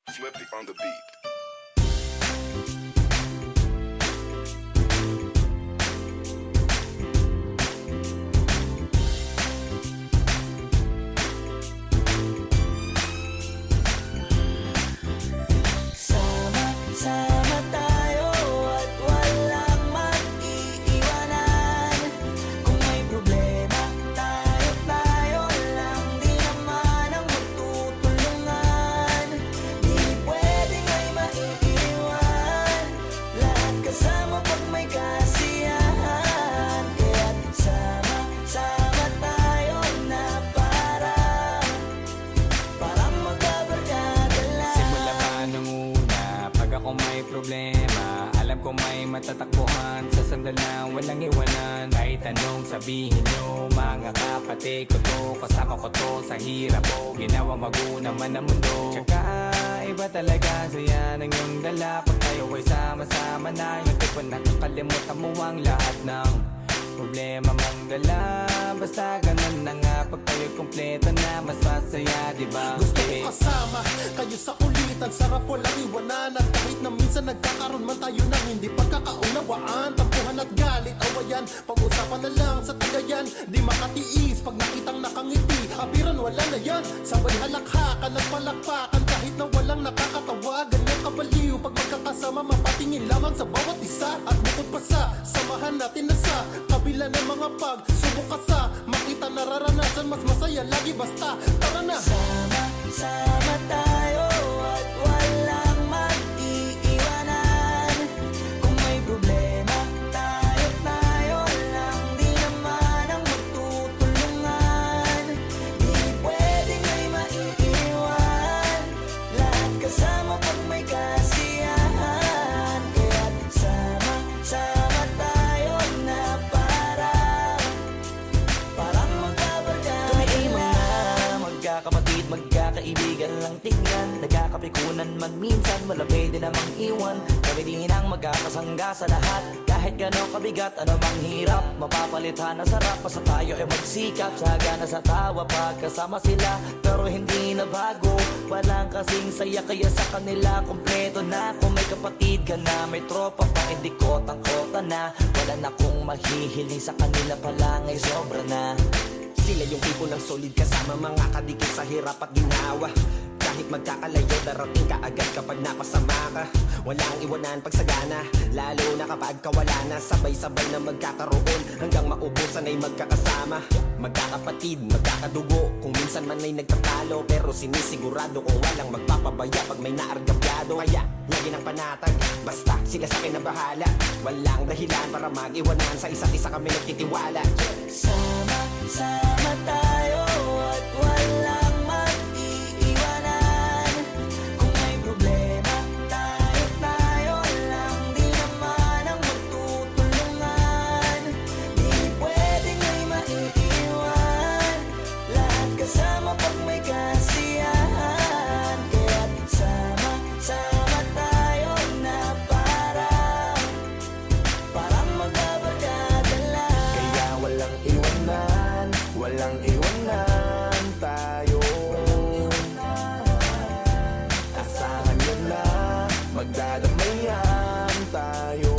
Flippy on the beat. Sama-sama tayo at walang mag-iiwanan. Kung may problema, tayo lang. Di naman ang magtutulungan. Di pwedeng may maiiwan. Lahat kasama pag may kasiyahan. Kaya't sama-sama tayo na parang magkabarkada lang. Simula pa nung una, pag ako may problema, alam ko may matatakbuhan. Sa sandal na walang iwanan. Kahit anong sabihin nyo, mga kapatid ko to, kasama ko to sa hirap ko, ginawa maguna man ang mundo. Tsaka iba talaga saya ng iyong dala. Pag tayo ay sama-sama na, yung tipo na kakalimutan mo ang lahat ng problema mong dala. Basta ganun na nga, pag tayo'y kumpleto na, mas masaya, diba? Gusto ko kasama kayo sa kulitan, sarap walang iwanan. At kahit na minsan nagkakaroon man tayo ng hindi pagkakaunawaan, tampuhan at galit, awayan, pag-usapan na lang sa tagayan. Di makatiis pag nakitang nakangiti, abiran wala na yan. Sabay halakhakan at palakpakan kahit na walang nakakatawa. Ganyan kabaliw pag magkakasama, mapatingin lamang sa bawat isa. At bukod pa sa samahan natin na sa kabila ng mga pagsubok ka sa makita nararanasan, mas masaya lagi basta tara na. Sama tayo at walang mag-iiwanan. Kung may problema, tayo lang. Di naman ang magtutulungan. Di pwedeng may maiiwan. Lahat kasama pag may kasiyahan. Kaya't sama tayo na parang magkabarkada. Kami ay mga magkakapatid, magkakaibigan lang tingnan. Nagkakapikunan man minsan, wala pwede namang iwan. Kami din ang magkakasangga sa lahat. Kahit gano'ng kabigat, ano bang hirap, mapapalitan na sarap. Basta tayo ay magsikap, sagana sa tawa pagkasama sila. Pero hindi na bago, walang kasing saya. Kaya sa kanila kompleto na. Kung may kapatid ka na, may tropa pa, hindi kotang-kota na. Wala na kong mahihiling sa kanila pa lang ay sobra na. Sila yung tipo ng solid kasama, mga kadikit sa hirap at ginawa. Kahit magkakalayo, darating ka agad kapag napasama ka. Walang iwanan pag sagana, lalo na kapag kawala na. Sabay-sabay na magkakaroon hanggang maubusan ay magkakasama. Magkakapatid, magkakadugo, kung minsan man ay nagtatalo, pero sinisigurado kung walang magpapabaya pag may naargabyado. Kaya lagi ng panatag, basta sila sa akin na bahala. Walang dahilan para mag-iwanan, sa isa't isa kami nagtitiwala. Sama tayo at walang mag-iiwanan. Kung may problema, tayo lang. Di naman ang magtutulungan. Di pwedeng may maiiwan. Lahat kasama pag may kasiyahan. Kaya't sama tayo na parang magkabarkada lang. Kaya walang iwanan, walang iwanan tayo. Asahan nyo na, magdadamayan tayo.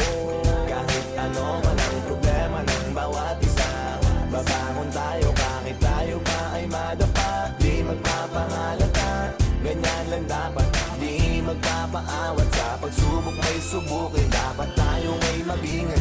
Kahit ano man ang problema ng bawat isa, babangon tayo kahit tayo pa ay madapa. Di magpapahalata, ganyan lang dapat. Di magpapaawat sa pagsubok may subukin. Dapat tayo may mabingan.